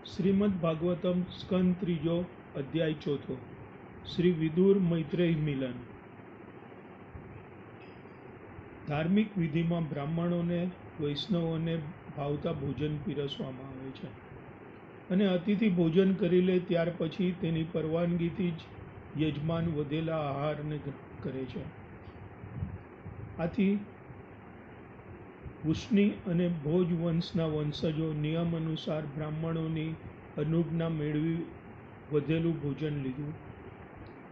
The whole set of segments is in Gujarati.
શ્રીમદ ભાગવતમ સ્કંદ ત્રીજો અધ્યાય ચોથો શ્રી વિદુર મૈત્રેય મિલન. ધાર્મિક વિધિમાં બ્રાહ્મણોને વૈષ્ણવોને ભાવતા ભોજન પીરસવામાં આવે છે અને અતિથિ ભોજન કરી લે ત્યાર પછી તેની પરવાનગીથી જ યજમાન વધેલા આહારને કરે છે. આથી વૃષ્ણિ અને ભોજ વંશના વંશજો નિયમ અનુસાર બ્રાહ્મણોની અનુજ્ઞા મેળવી વધેલું ભોજન લીધું.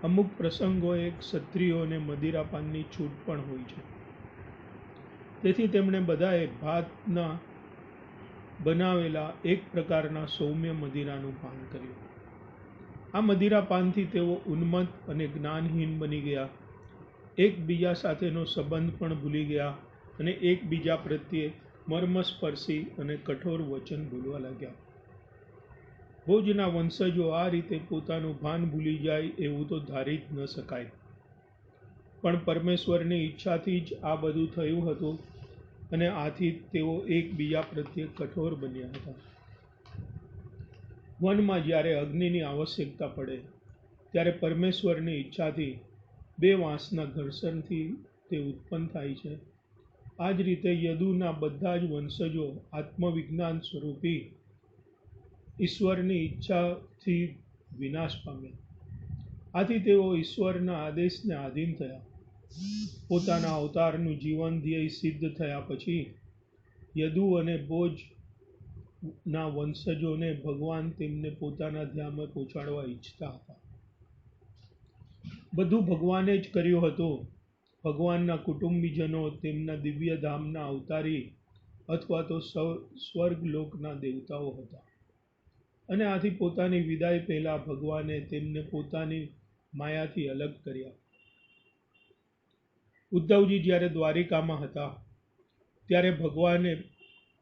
અમુક પ્રસંગોએ ક્ષત્રિયોને મદિરાપાનની છૂટ પણ હોય છે. તેથી તેમણે બધાએ ભાતના બનાવેલા એક પ્રકારના સૌમ્ય મદિરાનું પાન કર્યું. આ મદિરાપાનથી તેઓ ઉન્મત્ત અને જ્ઞાનહીન બની ગયા, એકબીજા સાથેનો સંબંધ પણ ભૂલી ગયા અને એકબીજા પ્રત્યે મર્મસ્પર્શી અને કઠોર વચન બોલવા લાગ્યા. ભોજના વંશજો આ રીતે પોતાનું ભાન ભૂલી જાય એવું તો ધારી જ ન શકાય, પણ પરમેશ્વરની ઈચ્છાથી જ આ બધું થયું હતું અને આથી તેઓ એકબીજા પ્રત્યે કઠોર બન્યા હતા. વનમાં જ્યારે અગ્નિની આવશ્યકતા પડે ત્યારે પરમેશ્વરની ઈચ્છાથી બે વાંસના ઘર્ષણથી તે ઉત્પન્ન થાય છે. આ જ રીતે યદુના બધા જ વંશજો આત્મવિજ્ઞાન સ્વરૂપી ઈશ્વરની ઈચ્છાથી વિનાશ પામ્યા. આથી તેઓ ઈશ્વરના આદેશને આધીન થયા. પોતાના અવતારનું જીવન ધ્યેય સિદ્ધ થયા પછી યદુ અને ભોજના વંશજોને ભગવાન તેમને પોતાના ધામે પહોંચાડવા ઈચ્છતા હતા. બધું ભગવાને જ કર્યું હતું. ભગવાનના કુટુંબીજનો તેમના દિવ્ય ધામના અવતારી અથવા તો સ્વર્ગલોકના દેવતાઓ હતા અને આથી પોતાની વિદાય પહેલા ભગવાને તેમને પોતાની માયાથી અલગ કર્યા. ઉદ્ધવજી જ્યારે દ્વારિકામાં હતા ત્યારે ભગવાને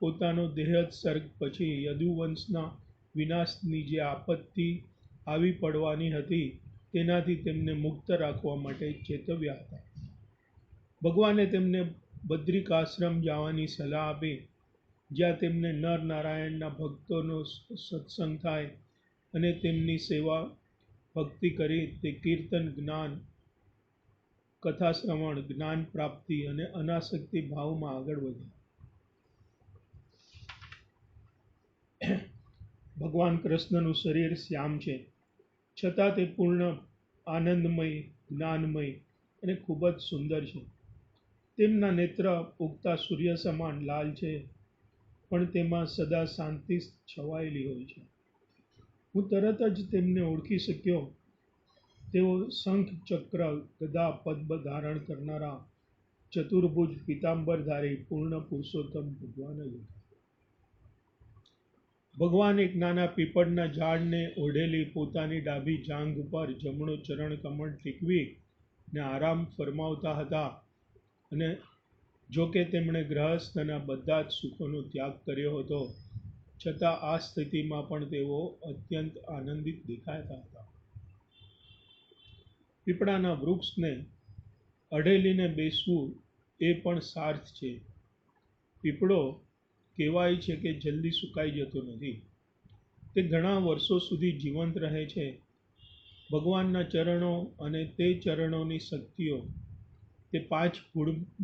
પોતાનો દેહોત્સર્ગ પછી યદુવંશના વિનાશની જે આપત્તિ આવી પડવાની હતી તેનાથી તેમને મુક્ત રાખવા માટે ચેતવ્યા હતા. ભગવાને તેમને બદ્રિકાશ્રમ જવાની સલાહ આપી, જ્યાં તેમને નર નારાયણના ભક્તોનો સત્સંગ થાય અને તેમની સેવા ભક્તિ કરી તે કીર્તન, જ્ઞાન, કથા શ્રવણ, જ્ઞાન પ્રાપ્તિ અને અનાસક્તિ ભાવમાં આગળ વધ્યા. ભગવાન કૃષ્ણનું શરીર શ્યામ છે, છતાં તે પૂર્ણ આનંદમય, જ્ઞાનમય અને ખૂબ જ સુંદર છે. તેમના નેત્ર ઉગતા સૂર્ય સમાન લાલ છે, પણ તેમાં સદા શાંતિ છવાયેલી હોય છે. હું તરત જ તેમને ઓળખી શક્યો. તેઓ શંખ, ચક્ર, ગદા, પદ્મ ધારણ કરનારા ચતુર્ભુજ પીતાંબરધારી પૂર્ણ પુરુષોત્તમ ભગવાન જ હતા. ભગવાન એક નાના પીપળના ઝાડને ઓઢેલી પોતાની ડાબી જાંઘ ઉપર જમણો ચરણ કમળ ટેકવી ને આરામ ફરમાવતા હતા અને જોકે તેમણે ગૃહસ્થના બધા જ સુખોનો ત્યાગ કર્યો હતો, છતાં આ સ્થિતિમાં પણ તેઓ અત્યંત આનંદિત દેખાતા હતા. પીપળાના વૃક્ષને અઢેલીને બેસવું એ પણ સાર્થ છે. પીપળો કહેવાય છે કે જલ્દી સુકાઈ જતો નથી. તે ઘણા વર્ષો સુધી જીવંત રહે છે. ભગવાનના ચરણો અને તે ચરણોની શક્તિઓ તે 5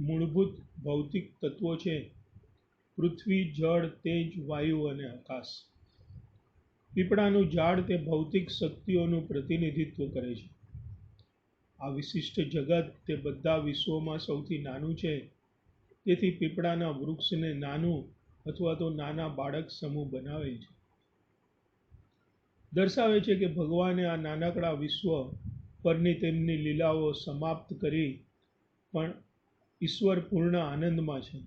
મૂળભૂત ભૌતિક તત્વો છે: પૃથ્વી, જળ, તેજ, વાયુ અને આકાશ. પીપળાનું ઝાડ તે ભૌતિક શક્તિઓનું પ્રતિનિધિત્વ કરે છે. આ વિશિષ્ટ જગત તે બધા વિશ્વોમાં સૌથી નાનું છે. તેથી પીપળાના વૃક્ષને નાનું અથવા તો નાના બાળક સમૂહ બનાવેલ છે. દર્શાવે છે કે ભગવાને આ નાનકડા વિશ્વ પરની તેમની લીલાઓ સમાપ્ત કરી, પણ ઈશ્વર પૂર્ણ આનંદમાં છે.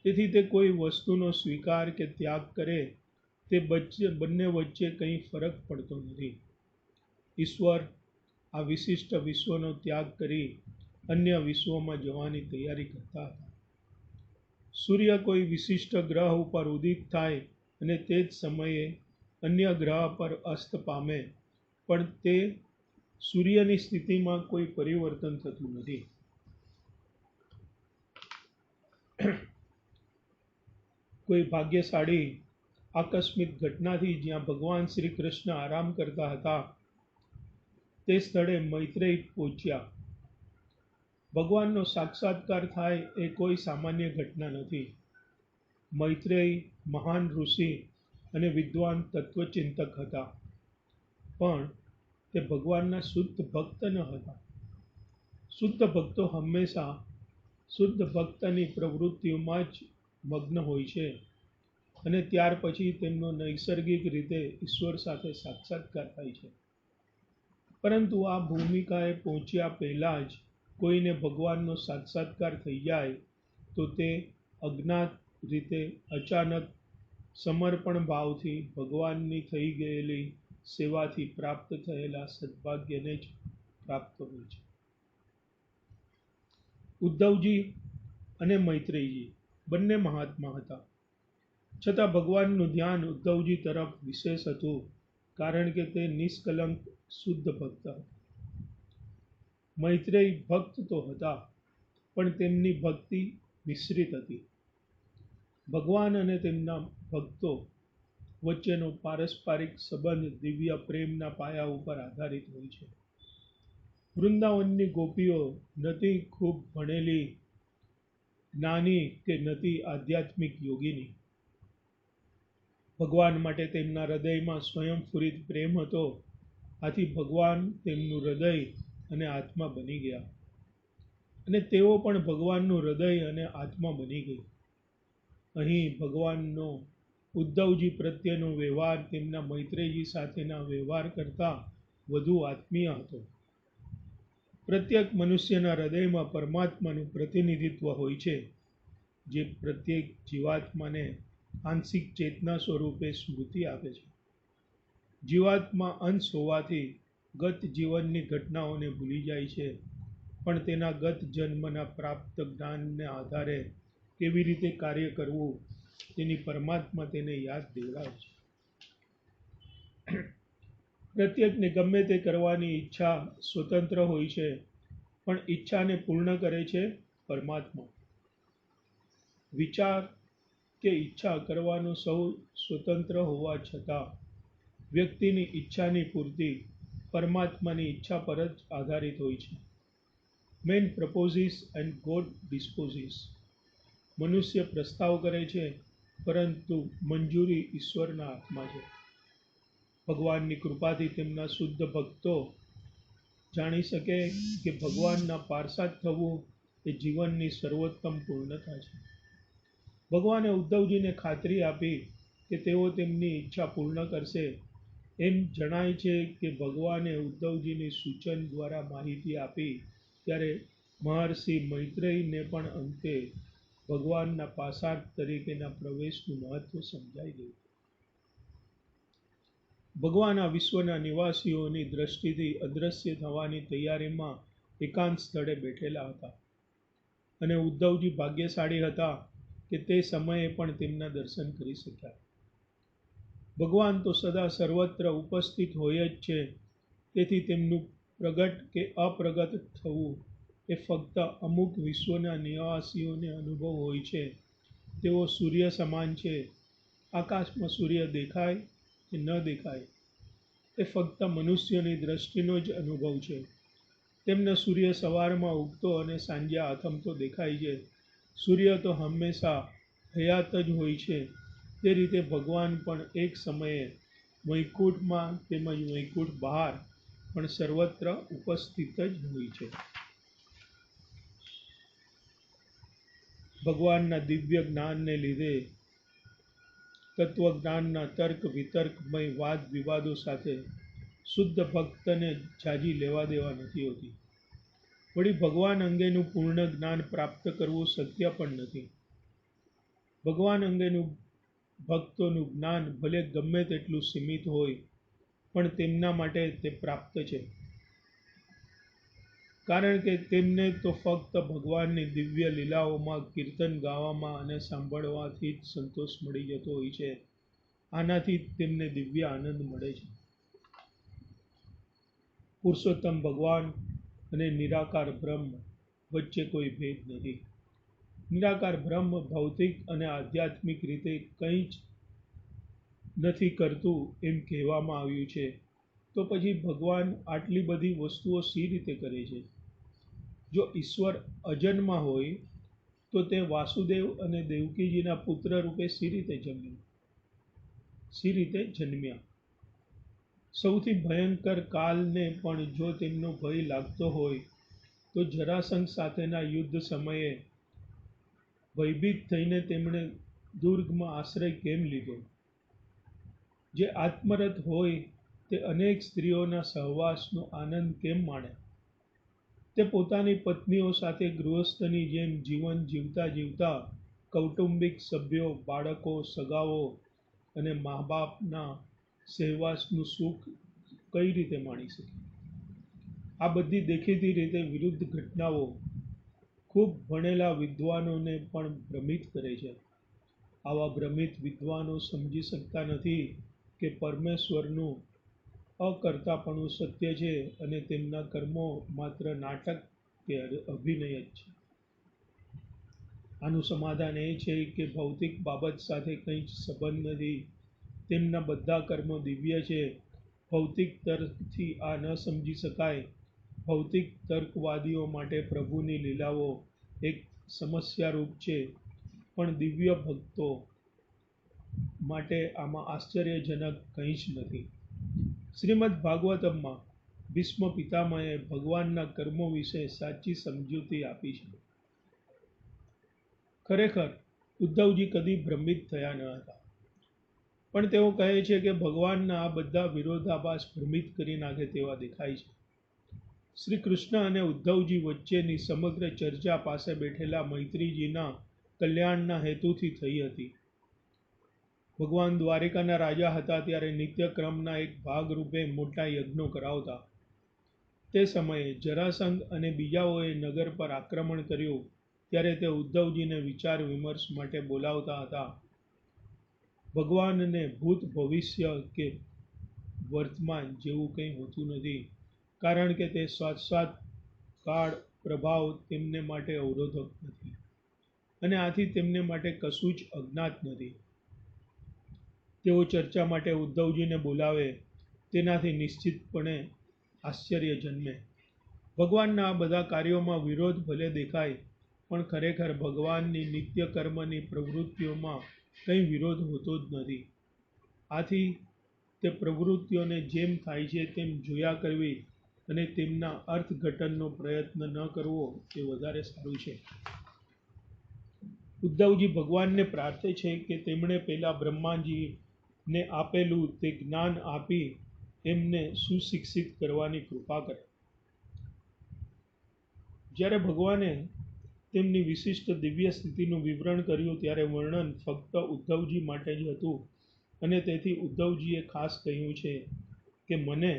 તેથી તે કોઈ વસ્તુનો સ્વીકાર કે ત્યાગ કરે તે બંને વચ્ચે કંઈ ફરક પડતો નથી. ઈશ્વર આ વિશિષ્ટ વિશ્વનો ત્યાગ કરી અન્ય વિશ્વોમાં જવાની તૈયારી કરતા હતા. સૂર્ય કોઈ વિશિષ્ટ ગ્રહ ઉપર ઉદિત થાય અને તે જ સમયે અન્ય ગ્રહ પર અસ્ત પામે, પણ તે સૂર્યની સ્થિતિમાં કોઈ પરિવર્તન થતું નથી. કોઈ ભાગ્યશાળી આકસ્મિક ઘટનાથી જ્યાં ભગવાન શ્રી કૃષ્ણ આરામ કરતા હતા તે સ્થળે મૈત્રેય પહોંચ્યા. ભગવાનનો સાક્ષાત્કાર થાય એ કોઈ સામાન્ય ઘટના નથી. મૈત્રેય મહાન ઋષિ અને વિદ્વાન તત્વચિંતક હતા, પણ તે ભગવાનના શુદ્ધ ભક્ત ન હતા. શુદ્ધ ભક્તો હંમેશા શુદ્ધ ભક્તની પ્રવૃત્તિઓમાં જ મગ્ન હોય છે અને ત્યાર પછી તેમનો નૈસર્ગિક રીતે ઈશ્વર સાથે સાક્ષાત્કાર થાય છે. પરંતુ આ ભૂમિકાએ પહોંચ્યા પહેલાં જ કોઈને ભગવાનનો સાક્ષાત્કાર થઈ જાય તો તે અજ્ઞાત રીતે અચાનક સમર્પણ ભાવથી ભગવાનની થઈ ગયેલી સેવાથી પ્રાપ્ત થયેલા સદભાગ્યને જ પ્રાપ્ત હોય છે. ઉદ્ધવજી અને મૈત્રેયજી બંને મહાત્મા હતા, છતાં ભગવાનનું ધ્યાન ઉદ્ધવજી તરફ વિશેષ હતું, કારણ કે તે નિષ્કલંક શુદ્ધ ભક્ત હતા. મૈત્રેય ભક્ત તો હતા, પણ તેમની ભક્તિ મિશ્રિત હતી. ભગવાન અને તેમના ભક્તો વચ્ચેનો પારસ્પરિક સંબંધ દિવ્ય પ્રેમના પાયા ઉપર આધારિત હોય છે. વૃંદાવનની ગોપીઓ નથી ખૂબ ભણેલી, જ્ઞાની કે નથી આધ્યાત્મિક યોગિની. ભગવાન માટે તેમના હૃદયમાં સ્વયંસ્ફુરિત પ્રેમ હતો, આથી ભગવાન તેમનું હૃદય અને આત્મા બની ગયા અને તેઓ પણ ભગવાનનું હૃદય અને આત્મા બની ગઈ. અહીં ભગવાનનો ઉદ્ધવજી પ્રત્યેનો વ્યવહાર તેમના મૈત્રેયજી સાથેના વ્યવહાર કરતાં વધુ આત્મીય હતો. પ્રત્યેક મનુષ્યના હૃદયમાં પરમાત્માનું પ્રતિનિધિત્વ હોય છે, જે પ્રત્યેક જીવાત્માને આંશિક ચેતના સ્વરૂપે સ્મૃતિ આપે છે. જીવાત્મા અંશ હોવાથી ગત જીવનની ઘટનાઓને ભૂલી જાય છે, પણ તેના ગત જન્મના પ્રાપ્ત જ્ઞાનના આધારે કેવી રીતે કાર્ય કરવું તેની પરમાત્મા તેને યાદ દેવડાવે છે. પ્રત્યેકને ગમે તે કરવાની ઈચ્છા સ્વતંત્ર હોય છે, પણ ઈચ્છાને પૂર્ણ કરે છે પરમાત્મા. વિચાર કે ઈચ્છા કરવાનો સૌ સ્વતંત્ર હોવા છતાં વ્યક્તિની ઈચ્છાની પૂર્તિ પરમાત્માની ઈચ્છા પર જ આધારિત હોય છે. Man proposes and God disposes. મનુષ્ય પ્રસ્તાવ કરે છે, પરંતુ મંજૂરી ઈશ્વરના હાથમાં છે. ભગવાનની કૃપાથી તેમના શુદ્ધ ભક્તો જાણી શકે કે ભગવાનના પાર્ષદ થવું એ જીવનની સર્વોત્તમ પૂર્ણતા છે. ભગવાને ઉદ્ધવજીને ખાતરી આપી કે તેઓ તેમની ઈચ્છા પૂર્ણ કરશે. એમ જણાય છે કે ભગવાને ઉદ્ધવજીની સૂચન દ્વારા માહિતી આપી ત્યારે મહર્ષિ મૈત્રેયને પણ અંતે ભગવાનના પાર્ષદ તરીકેના પ્રવેશનું મહત્વ સમજાઈ ગયું. ભગવાન આ વિશ્વના નિવાસીઓની દ્રષ્ટિથી અદૃશ્ય થવાની તૈયારીમાં એકાંત સ્થળે બેઠેલા હતા અને ઉદ્ધવજી ભાગ્યશાળી હતા કે તે સમયે પણ તેમના દર્શન કરી શક્યા. ભગવાન તો સદા સર્વત્ર ઉપસ્થિત હોય જ છે, તેથી તેમનું પ્રગટ કે અપ્રગટ થવું એ ફક્ત અમુક વિશ્વના નિવાસીઓને અનુભવ હોય છે. તેઓ સૂર્ય સમાન છે. આકાશમાં સૂર્ય દેખાય કે ન દેખાય એ ફક્ત મનુષ્યની દ્રષ્ટિનો જ અનુભવ છે. તેમને સૂર્ય સવારમાં ઉગતો અને સાંજે આથમતો દેખાય છે. સૂર્ય તો હંમેશા હયાત જ હોય છે. તે રીતે ભગવાન પણ એક સમયે વૈકુંઠમાં તેમજ વૈકુંઠ બહાર પણ સર્વત્ર ઉપસ્થિત જ હોય છે. ભગવાનના દિવ્ય જ્ઞાનને લીધે તત્વજ્ઞાનના તર્ક વિતર્કમય વાદ વિવાદો સાથે શુદ્ધ ભક્તને ઝાઝી લેવા દેવા નથી હોતી. વળી ભગવાન અંગેનું પૂર્ણ જ્ઞાન પ્રાપ્ત કરવું શક્ય પણ નથી. ભગવાન અંગેનું ભક્તોનું જ્ઞાન ભલે ગમે તેટલું સીમિત હોય, પણ તેમના માટે તે પ્રાપ્ત છે, કારણ કે તેમને તો ફક્ત ભગવાનની દિવ્ય લીલાઓમાં કીર્તન ગાવામાં અને સાંભળવાથી જ સંતોષ મળી જતો હોય છે. આનાથી તેમને દિવ્ય આનંદ મળે છે. પુરુષોત્તમ ભગવાન અને નિરાકાર બ્રહ્મ વચ્ચે કોઈ ભેદ નથી. નિરાકાર બ્રહ્મ ભૌતિક અને આધ્યાત્મિક રીતે કંઈ જ નથી કરતું એમ કહેવામાં આવ્યું છે, તો પછી ભગવાન આટલી બધી વસ્તુઓ શી રીતે કરે છે? જો ઈશ્વર અજન્મા હોય તો તે વાસુદેવ અને દેવકીજીના પુત્ર રૂપે શી રીતે જન્મ્યા? સૌથી ભયંકર કાલને પણ જો તેમનો ભય લાગતો હોય તો જરાસંઘ સાથેના યુદ્ધ સમયે ભયભીત થઈને તેમણે દુર્ગમાં આશ્રય કેમ લીધો? જે આત્મરત હોય તે અનેક સ્ત્રીઓના સહવાસનો આનંદ કેમ માણે? તે પોતાની પત્નીઓ સાથે ગૃહસ્થની જેમ જીવન જીવતા જીવતા કૌટુંબિક સભ્યો, બાળકો, સગાઓ અને મા બાપના સહવાસનું સુખ કઈ રીતે માણી શકે? આ બધી દેખીતી રીતે વિરુદ્ધ ઘટનાઓ ખૂબ ભણેલા વિદ્વાનોને પણ ભ્રમિત કરે છે. આવા ભ્રમિત વિદ્વાનો સમજી શકતા નથી કે પરમેશ્વરનું અકર્તાપણું સત્ય છે અને તેમના કર્મો માત્ર નાટક કે અભિનય જ છે. આનું સમાધાન એ છે કે ભૌતિક બાબત સાથે કંઈ જ સંબંધ નથી. તેમના બધા કર્મો દિવ્ય છે. ભૌતિક તર્કથી આ ન સમજી શકાય. ભૌતિક તર્કવાદીઓ માટે પ્રભુની લીલાઓ એક સમસ્યારૂપ છે, પણ દિવ્ય ભક્તો માટે આમાં આશ્ચર્યજનક કંઈ જ નથી. શ્રીમદ્ ભાગવતમમાં ભીષ્મ પિતામહે ભગવાનના કર્મો વિશે સાચી સમજૂતી આપી છે. ખરેખર ઉદ્ધવજી કદી ભ્રમિત થયા ન હતા, પણ તેઓ કહે છે કે ભગવાનના આ બધા વિરોધાભાસ ભ્રમિત કરી નાખે તેવા દેખાય છે. શ્રી કૃષ્ણ અને ઉદ્ધવજી વચ્ચેની સમગ્ર ચર્ચા પાસે બેઠેલા મૈત્રીજીના કલ્યાણના હેતુથી થઈ હતી. ભગવાન દ્વારિકાના રાજા હતા ત્યારે નિત્યક્રમના એક ભાગરૂપે મોટા યજ્ઞો કરાવતા. તે સમયે જરાસંઘ અને બીજાઓએ નગર પર આક્રમણ કર્યું ત્યારે તે ઉદ્ધવજીને વિચાર વિમર્શ માટે બોલાવતા હતા. ભગવાનને ભૂત, ભવિષ્ય કે વર્તમાન જેવું કંઈ હોતું નથી, કારણ કે તે શાશ્વત કાળ પ્રભાવ તેમને માટે અવરોધક નથી અને આથી તેમને માટે કશું જ અજ્ઞાત નથી. તેઓ ચર્ચા માટે ઉદ્ધવજીને બોલાવે તેનાથી નિશ્ચિતપણે આશ્ચર્ય જન્મે. ભગવાનના આ બધા કાર્યોમાં વિરોધ ભલે દેખાય, પણ ખરેખર ભગવાનની નિત્ય કર્મની પ્રવૃત્તિઓમાં કંઈ વિરોધ હોતો જ નથી. આથી તે પ્રવૃત્તિઓને જેમ થાય છે તેમ જોયા કરવી અને તેમના અર્થઘટનનો પ્રયત્ન ન કરવો તે વધારે સારું છે. ઉદ્ધવજી ભગવાનને પ્રાર્થે છે કે તેમણે પેલા બ્રહ્માજીને આપેલું તે જ્ઞાન આપી એમને સુશિક્ષિત કરવાની કૃપા કરે. જ્યારે ભગવાને તેમની વિશિષ્ટ દિવ્ય સ્થિતિનું વિવરણ કર્યું ત્યારે વર્ણન ફક્ત ઉદ્ધવજી માટે જ હતું અને તેથી ઉદ્ધવજીએ ખાસ કહ્યું છે કે મને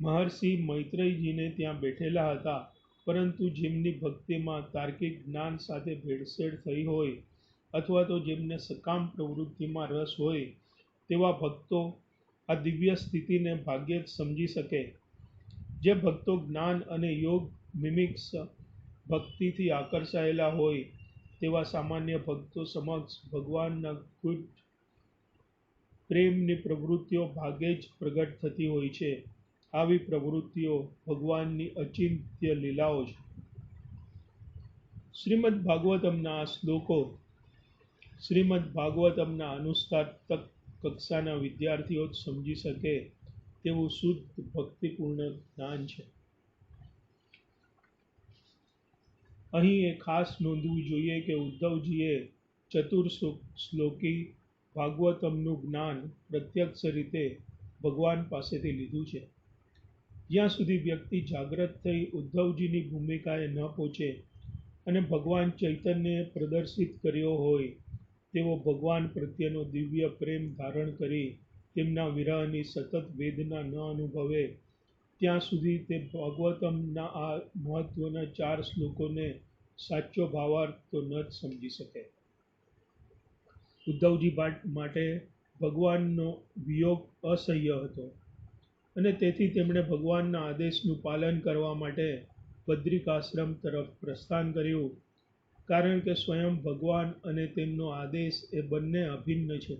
મહર્ષિ મૈત્રેયજીને ત્યાં બેઠેલા હતા, પરંતુ જેમની ભક્તિમાં તાર્કિક જ્ઞાન સાથે ભેળસેળ થઈ હોય અથવા તો જેમને સકામ પ્રવૃત્તિમાં રસ હોય તેવા ભક્તો આ દિવ્ય સ્થિતિને ભાગ્યે જ સમજી શકે. જે ભક્તો જ્ઞાન અને યોગ મિમિક્સ ભક્તિથી આકર્ષાયેલા હોય તેવા સામાન્ય ભક્તો સમક્ષ ભગવાનના ગુઢ પ્રેમની પ્રવૃત્તિઓ ભાગ્યે જ પ્રગટ થતી હોય છે. આવી પ્રવૃત્તિઓ ભગવાનની અચિંત્ય લીલાઓ છે. શ્રીમદ્ ભાગવતમના આ શ્લોકો શ્રીમદ્ ભાગવતમના અનુસ્નાતક કક્ષાના વિદ્યાર્થીઓ જ સમજી શકે તેવું શુદ્ધ ભક્તિપૂર્ણ જ્ઞાન છે. અહીં એ ખાસ નોંધવું જોઈએ કે ઉદ્ધવજીએ ચતુર્શ્લોકી ભાગવતમનું જ્ઞાન પ્રત્યક્ષ રીતે ભગવાન પાસેથી લીધું છે. જ્યાં સુધી વ્યક્તિ જાગ્રત થઈ ઉદ્ધવજીની ભૂમિકાએ ન પહોંચે અને ભગવાન ચૈતન્યએ પ્રદર્શિત કર્યો હોય તેવો ભગવાન પ્રત્યેનો દિવ્ય પ્રેમ ધારણ કરી તેમના વિરહની સતત વેદના ન અનુભવે ત્યાં સુધી તે ભાગવતમના આ મહત્વના 4 શ્લોકોને સાચો ભાવાર્થ તો ન જ સમજી શકે. ઉદ્ધવજી માટે ભગવાનનો વિયોગ અસહ્ય હતો અને તેથી તેમણે ભગવાનના આદેશનું પાલન કરવા માટે બદ્રિકાશ્રમ તરફ પ્રસ્થાન કર્યું, કારણ કે સ્વયં ભગવાન અને તેમનો આદેશ એ બંને અભિન્ન છે.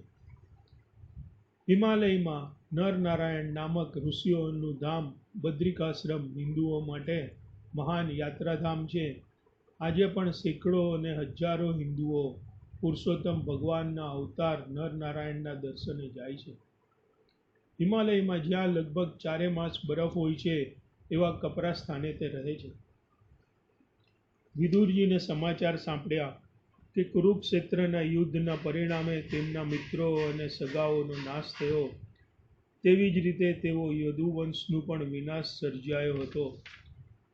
હિમાલયમાં નરનારાયણ નામક ઋષિઓનું ધામ બદ્રિકાશ્રમ હિન્દુઓ માટે મહાન યાત્રાધામ છે. આજે પણ સેંકડો અને હજારો હિન્દુઓ પુરુષોત્તમ ભગવાનના અવતાર નરનારાયણના દર્શને જાય છે. હિમાલયમાં જ્યાં લગભગ 4 માસ બરફ હોય છે એવા કપરા સ્થાને તે રહે છે. વિદુરજીને સમાચાર સાંપડ્યા કે કુરુક્ષેત્રના યુદ્ધના પરિણામે તેમના મિત્રો અને સગાઓનો નાશ થયો, તેવી જ રીતે તેઓ યદુવંશનું પણ વિનાશ સર્જાયો હતો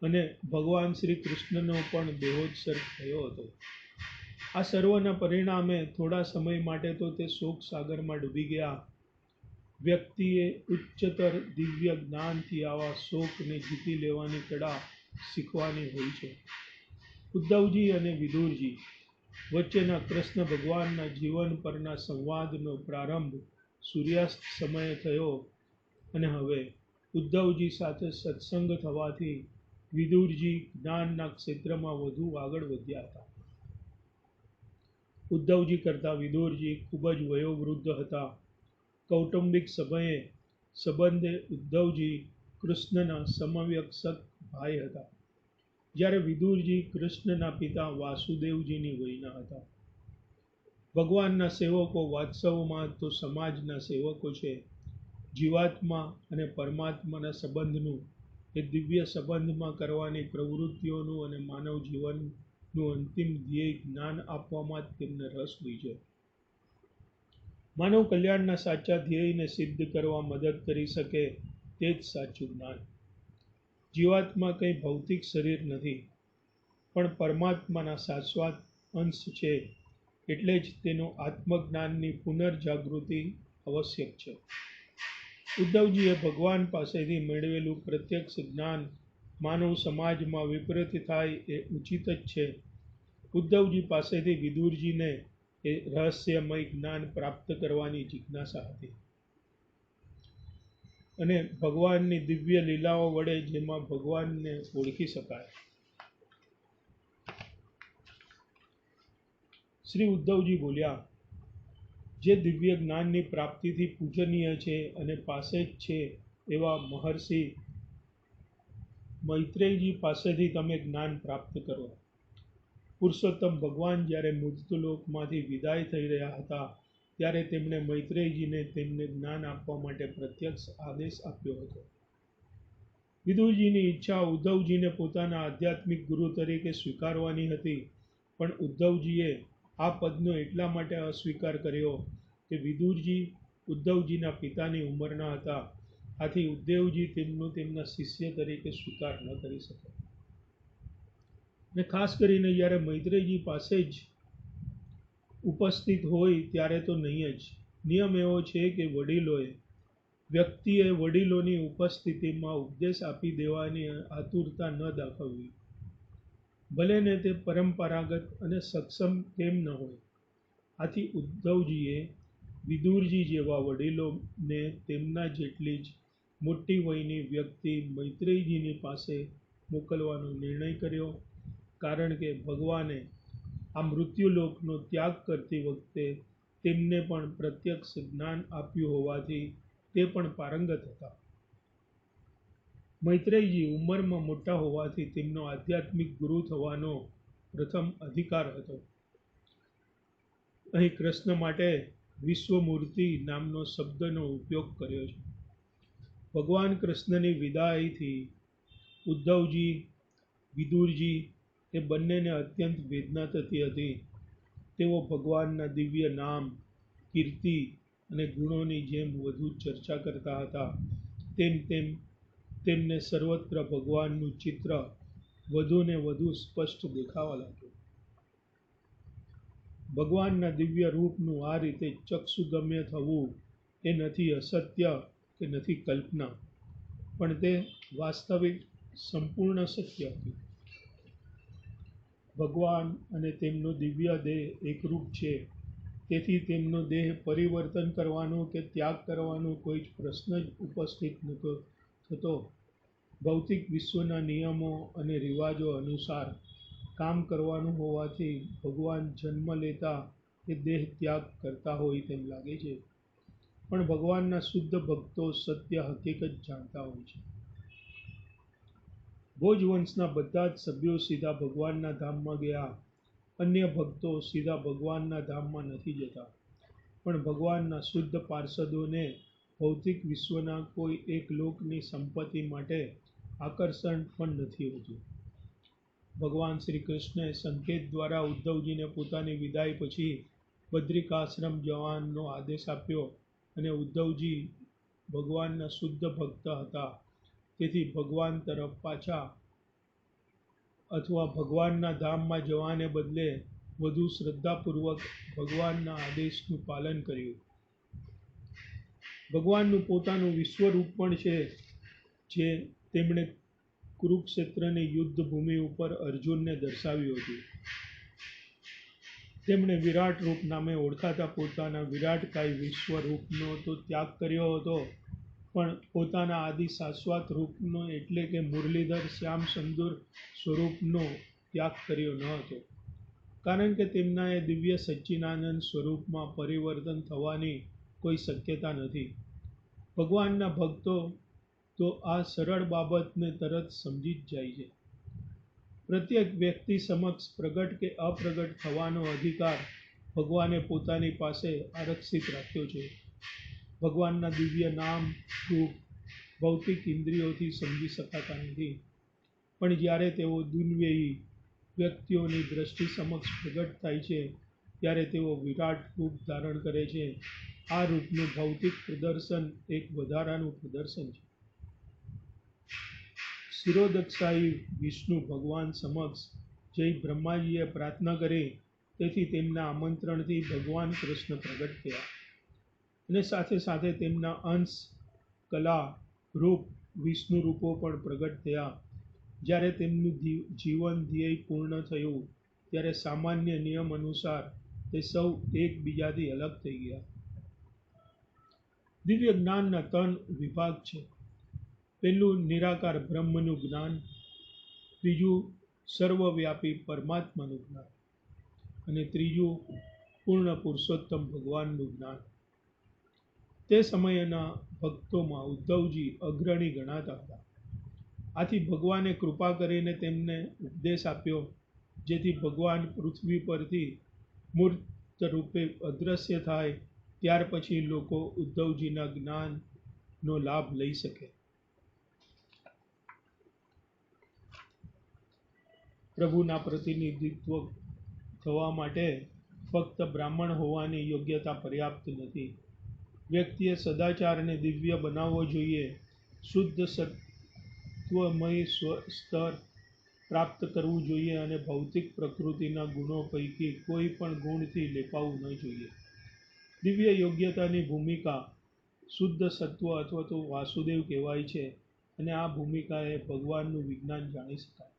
અને ભગવાન શ્રી કૃષ્ણનો પણ દેહોત્સર્ગ થયો હતો. આ સર્વના પરિણામે થોડા સમય માટે તો તે શોક સાગરમાં ડૂબી ગયા. વ્યક્તિએ ઉચ્ચતર દિવ્ય જ્ઞાનથી આવા શોકને જીતી લેવાની કળા શીખવાની હોય છે. ઉદ્ધવજી અને વિદુરજી વચ્ચેના કૃષ્ણ ભગવાનના જીવન પરના સંવાદનો પ્રારંભ સૂર્યાસ્ત સમયે થયો અને હવે ઉદ્ધવજી સાથે સત્સંગ થવાથી વિદુરજી જ્ઞાનના ક્ષેત્રમાં વધુ આગળ વધ્યા હતા. ઉદ્ધવજી કરતાં વિદુરજી ખૂબ જ વયોવૃદ્ધ હતા. કૌટુંબિક સંબંધે ઉદ્ધવજી કૃષ્ણના સમવયસ્ક ભાઈ હતા, જ્યારે વિદુરજી કૃષ્ણના પિતા વાસુદેવજીની વયના હતા. ભગવાનના સેવકો વાસ્તવમાં તો સમાજના સેવકો છે. જીવાત્મા અને પરમાત્માના સંબંધનું, એ દિવ્ય સંબંધમાં કરવાની પ્રવૃત્તિઓનું અને માનવ જીવનનું અંતિમ ધ્યેય જ્ઞાન આપવામાં જ તેમને રસ હોય છે. માનવ કલ્યાણના સાચા ધ્યેયને સિદ્ધ કરવા મદદ કરી શકે તે જ સાચું જ્ઞાન. જીવાત્મા કંઈ ભૌતિક શરીર નથી, પણ પરમાત્માના શાશ્વત અંશ છે. એટલે જ તેનો આત્મજ્ઞાનની પુનર્જાગૃતિ આવશ્યક છે. ઉદ્ધવજીએ ભગવાન પાસેથી મેળવેલું પ્રત્યક્ષ જ્ઞાન માનવ સમાજમાં વિપરીત થાય એ ઉચિત જ છે. ઉદ્ધવજી પાસેથી વિદુરજીને એ રહસ્યમય જ્ઞાન પ્રાપ્ત કરવાની જિજ્ઞાસા હતી અને ભગવાનની દિવ્ય લીલાઓ વડે જેમાં ભગવાનને ઓળખી શકાય. શ્રી ઉદ્ધવજી બોલ્યા, જે દિવ્ય જ્ઞાનની પ્રાપ્તિથી પૂજનીય છે અને પાસે જ છે એવા મહર્ષિ મૈત્રેયજી પાસેથી તમે જ્ઞાન પ્રાપ્ત કરો. પુરુષોત્તમ ભગવાન જ્યારે મૃત્યુલોકમાંથી વિદાય થઈ રહ્યા હતા ત્યારે તેમણે મૈત્રેયજીને તેમને જ્ઞાન આપવા માટે પ્રત્યક્ષ આદેશ આપ્યો હતો. વિદુરજીની ઈચ્છા ઉદ્ધવજીને પોતાના આધ્યાત્મિક ગુરુ તરીકે સ્વીકારવાની હતી, પણ ઉદ્ધવજીએ આ પદનો એટલા માટે અસ્વીકાર કર્યો કે વિદુરજી ઉદ્ધવજીના પિતાની ઉંમરના હતા. આથી ઉદ્ધવજી તેમનું તેમના શિષ્ય તરીકે સ્વીકાર ન કરી શકે. અને ખાસ કરીને જ્યારે મૈત્રેયજી પાસે જ ઉપસ્થિત હોય ત્યારે તો નહીં જ. નિયમ એવો છે કે વ્યક્તિએ વડીલોની ઉપસ્થિતિમાં ઉપદેશ આપી દેવાની આતુરતા ન દાખવવી, ભલે ને તે પરંપરાગત અને સક્ષમ કેમ ન હોય. આથી ઉદ્ધવજીએ વિદુરજી જેવા વડીલોને તેમના જેટલી જ મોટી વયની વ્યક્તિ મૈત્રેયજીની પાસે મોકલવાનો નિર્ણય કર્યો, કારણ કે ભગવાને આ મૃત્યુલોકનો ત્યાગ કરતી વખતે તેમને પણ પ્રત્યક્ષ જ્ઞાન આપ્યું હોવાથી તે પણ પારંગત હતા. મૈત્રેયજી ઉંમરમાં મોટા હોવાથી તેમનો આધ્યાત્મિક ગુરુ થવાનો પ્રથમ અધિકાર હતો. અહીં કૃષ્ણ માટે વિશ્વમૂર્તિ નામનો શબ્દનો ઉપયોગ કર્યો છે. ભગવાન કૃષ્ણની વિદાયથી ઉદ્ધવજી, વિદુરજી એ બંનેને અત્યંત વેદના થતી હતી. તેઓ ભગવાનના દિવ્ય નામ, કીર્તિ અને ગુણોની જેમ વધુ ચર્ચા કરતા હતા, તેમ તેમને સર્વત્ર ભગવાનનું ચિત્ર વધુ ને વધુ સ્પષ્ટ દેખાવા લાગ્યું. ભગવાનના દિવ્ય રૂપનું આ રીતે ચક્ષુગમ્ય થવું એ નથી અસત્ય કે નથી કલ્પના, પણ તે વાસ્તવિક સંપૂર્ણ સત્ય હતું. ભગવાન અને તેમનો દિવ્ય દેહ એકરૂપ છે, તેથી તેમનો દેહ પરિવર્તન કરવાનો કે ત્યાગ કરવાનો કોઈ જ પ્રશ્ન જ ઉપસ્થિત નહોતો થતો. ભૌતિક વિશ્વના નિયમો અને રિવાજો અનુસાર કામ કરવાનું હોવાથી ભગવાન જન્મ લેતા એ દેહ ત્યાગ કરતા હોય તેમ લાગે છે. પણ ભગવાનના શુદ્ધ ભક્તો સત્ય હકીકત જાણતા હોય છે. ભોજવંશના બધા જ સભ્યો સીધા ભગવાનના ધામમાં ગયા. અન્ય ભક્તો સીધા ભગવાનના ધામમાં નથી જતા, પણ ભગવાનના શુદ્ધ પાર્ષદોને ભૌતિક વિશ્વના કોઈ એક લોકની સંપત્તિ માટે આકર્ષણ પણ નથી હોતું. ભગવાન શ્રી કૃષ્ણએ સંકેત દ્વારા ઉદ્ધવજીને પોતાની વિદાય પછી બદ્રિકાશ્રમ જવાનો આદેશ આપ્યો, અને ઉદ્ધવજી ભગવાનના શુદ્ધ ભક્ત હતા, તેથી ભગવાન તરફ પાછા અથવા ભગવાનના ધામમાં જવાને બદલે વધુ શ્રદ્ધાપૂર્વક ભગવાનના આદેશનું પાલન કર્યું. ભગવાનનું પોતાનું વિશ્વરૂપ પણ છે, જે તેમણે કુરુક્ષેત્રની યુદ્ધ ભૂમિ ઉપર અર્જુનને દર્શાવ્યું હતું. તેમણે વિરાટ રૂપ નામે ઓળખાતા પોતાના વિરાટકાય વિશ્વરૂપનો તો ત્યાગ કર્યો હતો, પણ પોતાના આદિ શાશ્વત રૂપનો એટલે કે મુરલીધર શ્યામ સુંદર સ્વરૂપનો ત્યાગ કર્યો ન હતો, કારણ કે તેમના એ દિવ્ય સચ્ચિદાનંદ સ્વરૂપમાં પરિવર્તન થવાની કોઈ શક્યતા નથી. ભગવાનના ભક્તો તો આ સરળ બાબતને તરત સમજી જ જાય છે. પ્રત્યેક વ્યક્તિ સમક્ષ પ્રગટ કે અપ્રગટ થવાનો અધિકાર ભગવાને પોતાની પાસે આરક્ષિત રાખ્યો છે. ભગવાનના દિવ્ય નામ રૂપ ભૌતિક ઇન્દ્રિયોથી સમજી શકાતા નથી, પણ જ્યારે તેઓ દુન્વેયી વ્યક્તિઓની દ્રષ્ટિ સમક્ષ પ્રગટ થાય છે, ત્યારે તેઓ વિરાટ રૂપ ધારણ કરે છે. આ રૂપનું ભૌતિક પ્રદર્શન એક વધારાનું પ્રદર્શન છે. શિરોદક્ષાયી વિષ્ણુ ભગવાન સમક્ષ જઈ બ્રહ્માજીએ પ્રાર્થના કરી, તેથી તેમના આમંત્રણથી ભગવાન કૃષ્ણ પ્રગટ થયા, અને સાથે સાથે તેમના અંશ, કલા, રૂપ, વિષ્ણુ રૂપો પણ પ્રગટ થયા. જ્યારે તેમનું જીવન ધ્યેય પૂર્ણ થયું, ત્યારે સામાન્ય નિયમ અનુસાર તે સૌ એકબીજાથી અલગ થઈ ગયા. દિવ્ય જ્ઞાનના 3 વિભાગ છે. પહેલું નિરાકાર બ્રહ્મનું જ્ઞાન, બીજું સર્વવ્યાપી પરમાત્માનું જ્ઞાન, અને ત્રીજું પૂર્ણ પુરુષોત્તમ ભગવાનનું જ્ઞાન. તે સમયના ભક્તોમાં ઉદ્ધવજી અગ્રણી ગણાતા હતા. આથી ભગવાને કૃપા કરીને તેમને ઉપદેશ આપ્યો, જેથી ભગવાન પૃથ્વી પરથી મૂર્ત રૂપે અદ્રશ્ય થાય, ત્યાર પછી લોકો ઉદ્ધવજીના જ્ઞાનનો લાભ લઈ શકે. પ્રભુના પ્રતિનિધિત્વ થવા માટે ફક્ત બ્રાહ્મણ હોવાની યોગ્યતા પર્યાપ્ત નથી. વ્યક્તિએ સદાચારને દિવ્ય બનાવવો જોઈએ, શુદ્ધ સત્વમય સ્તર પ્રાપ્ત કરવું જોઈએ, અને ભૌતિક પ્રકૃતિના ગુણો પૈકી કોઈ પણ ગુણથી લેપાવું ન જોઈએ. દિવ્ય યોગ્યતાની ભૂમિકા શુદ્ધ સત્વ અથવા તો વાસુદેવ કહેવાય છે, અને આ ભૂમિકાએ ભગવાનનું વિજ્ઞાન જાણી શકાય.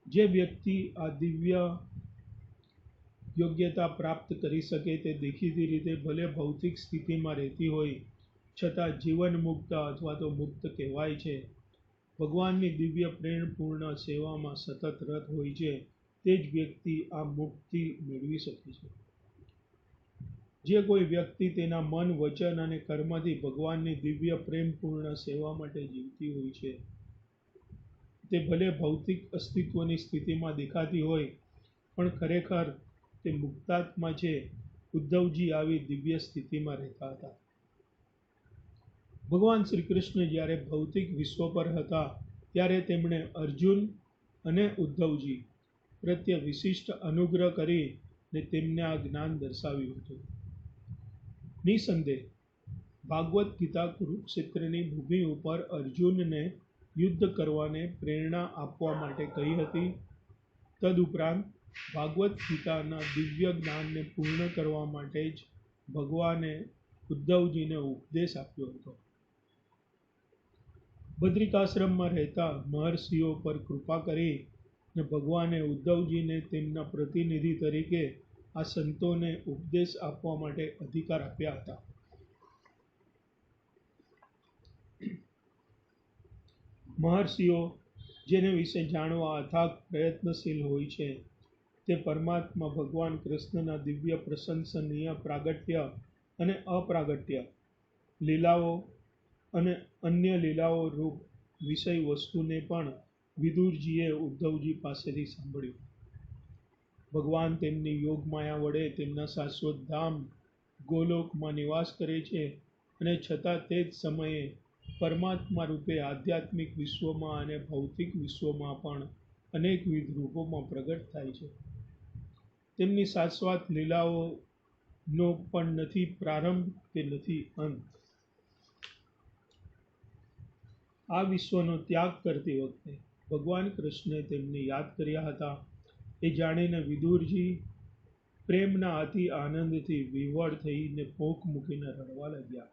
જે વ્યક્તિ આ દિવ્ય યોગ્યતા પ્રાપ્ત કરી શકે, તે દેખીતી રીતે ભલે ભૌતિક સ્થિતિમાં રહેતી હોય છતાં જીવન મુક્ત અથવા તો મુક્ત કહેવાય છે. ભગવાનની દિવ્ય પ્રેમપૂર્ણ સેવામાં સતત રત હોય છે, તે જ વ્યક્તિ આ મુક્તિ મેળવી શકે છે. જે કોઈ વ્યક્તિ તેના મન, વચન અને કર્મથી ભગવાનની દિવ્ય પ્રેમપૂર્ણ સેવા માટે જીવતી હોય છે, તે ભલે ભૌતિક અસ્તિત્વની સ્થિતિમાં દેખાતી હોય, પણ ખરેખર તે મુક્તાત્મા છે. ઉદ્ધવજી આવી દિવ્ય સ્થિતિમાં રહેતા હતા. ભગવાન શ્રી કૃષ્ણ જ્યારે ભૌતિક વિશ્વ પર હતા, ત્યારે તેમણે અર્જુન અને ઉદ્ધવજી પ્રત્યે વિશિષ્ટ અનુગ્રહ કરીને તેમને આ જ્ઞાન દર્શાવ્યું હતું. નિસંદેહ ભાગવત ગીતા કુરુક્ષેત્રની ભૂમિ ઉપર અર્જુનને યુદ્ધ કરવાને પ્રેરણા આપવા માટે કહી હતી. તદુપરાંત ભાગવત ગીતાના દિવ્ય જ્ઞાનને પૂર્ણ કરવા માટે જ ભગવાને ઉદ્ધવજીને ઉપદેશ આપ્યો હતો. બદ્રિકાશ્રમમાં રહેતા મહર્ષિઓ પર કૃપા કરીને ભગવાને ઉદ્ધવજીને તેમના પ્રતિનિધિ તરીકે આ સંતોને ઉપદેશ આપવા માટે અધિકાર આપ્યા હતા. મહર્ષિઓ જેને વિશે જાણવા અથાગ પ્રયત્નશીલ હોય છે, તે પરમાત્મા ભગવાન કૃષ્ણના દિવ્ય પ્રશંસનીય પ્રાગટ્ય અને અપ્રાગટ્ય લીલાઓ અને અન્ય લીલાઓ રૂપ વિષય વસ્તુને પણ વિદુરજીએ ઉદ્ધવજી પાસેથી સાંભળ્યું. ભગવાન તેમની યોગમાયા વડે તેમના શાશ્વત ધામ ગોલોકમાં નિવાસ કરે છે અને છતાં તે જ સમયે પરમાત્મા રૂપે આધ્યાત્મિક વિશ્વમાં અને ભૌતિક વિશ્વમાં પણ અનેકવિધ રૂપોમાં પ્રગટ થાય છે. તેમની શાશ્વત લીલાઓનો પણ નથી પ્રારંભ કે નથી અંત. આ વિશ્વનો ત્યાગ કરતી વખતે ભગવાન કૃષ્ણે તેમને યાદ કર્યા હતા એ જાણીને વિદુરજી પ્રેમના અતિ આનંદથી વિહ્વળ થઈને પોખ મૂકીને રડવા લાગ્યા.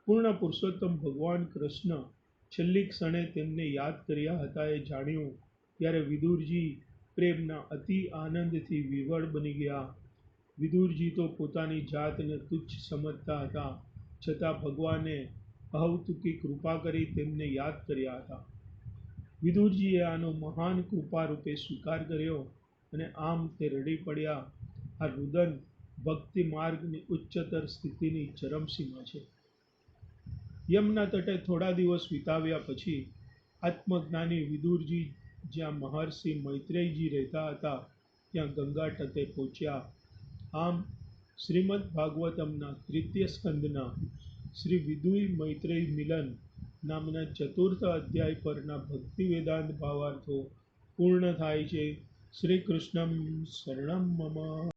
પૂર્ણ પુરુષોત્તમ ભગવાન કૃષ્ણ છેલ્લી ક્ષણે તેમને યાદ કર્યા હતા એ જાણ્યું ત્યારે વિદુરજી પ્રેમના અતિ આનંદથી વિહ્વળ બની ગયા. વિદુરજી તો પોતાની જાતને તુચ્છ સમજતા હતા, છતાં ભગવાને અહૈતુકી કૃપા કરી તેમને યાદ કર્યા હતા. વિદુરજીએ આનો મહાન કૃપા રૂપે સ્વીકાર કર્યો અને આમ તે રડી પડ્યા. આ રુદન ભક્તિ માર્ગની ઉચ્ચતર સ્થિતિની ચરમસીમા છે. યમના તટે થોડા દિવસ વિતાવ્યા પછી આત્મજ્ઞાની વિદુરજી જ્યાં મહર્ષિ મૈત્રેયજી રહેતા હતા ત્યાં ગંગા તટે પહોંચ્યા. આમ શ્રીમદ્ ભાગવતમના તૃતીય સ્કંદના શ્રી વિદુય મૈત્રેય મિલન નામના ચતુર્થ અધ્યાય પરના ભક્તિ વેદાંત ભાવાર્થો પૂર્ણ થાય છે. શ્રી કૃષ્ણમ શરણમ મમ.